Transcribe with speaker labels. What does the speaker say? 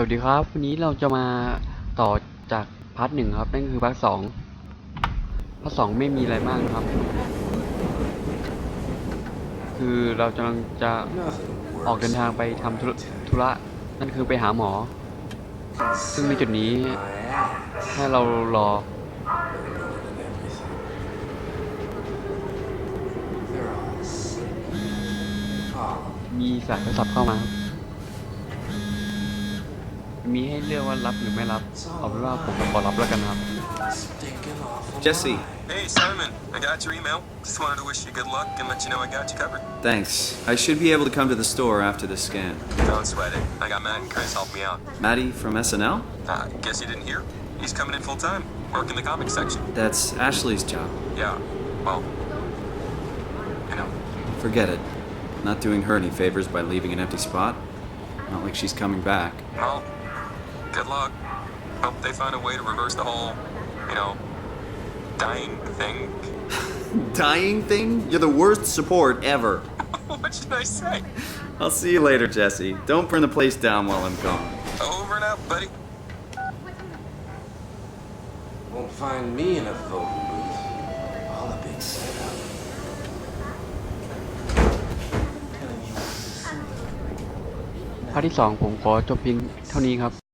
Speaker 1: สวัสดีครับวันนี้เราจะมาต่อจากพาร์ท 1ครับนั่นคือพาร์ท 2พาร์ท 2ไม่มีอะไรมากนะครับคือเรากำลังจะออกเดินทางไปทำธุระนั่นคือไปหาหมอซึ่งในจุดนี้ให้เรารอมีสายโทรศัพท์เข้ามาครับมีให้เลือกว่ารับหรือไม่รับเอาเป็นว่าผมขอรับแล้วกันครับ
Speaker 2: Jesse.
Speaker 3: Hey, Simon. I got your email. Just wanted to wish you good luck and let you know I got you covered.
Speaker 2: Thanks. I should be able to come to the store after the scan.
Speaker 3: Don't sweat it. I got Matt and Chris help me out.
Speaker 2: Maddie from SNL?
Speaker 3: Guess you didn't hear? He's coming in full time. Working the comics section.
Speaker 2: That's Ashley's job.
Speaker 3: Yeah. Well, you know.
Speaker 2: Forget it. Not doing her any favors by leaving an empty spot. Not like she's coming back.
Speaker 3: Well, good luck. Hope they find a way to reverse the whole, dying thing.
Speaker 2: Dying thing? You're the worst support ever.
Speaker 3: What should I say?
Speaker 2: I'll see you later, Jesse. Don't burn the place down while I'm gone.
Speaker 3: Over and out, buddy.
Speaker 4: Won't find me in a voting booth. All a big setup.
Speaker 1: พาร์ทที่ 2ผมขอจบเพียงเท่านี้ครับ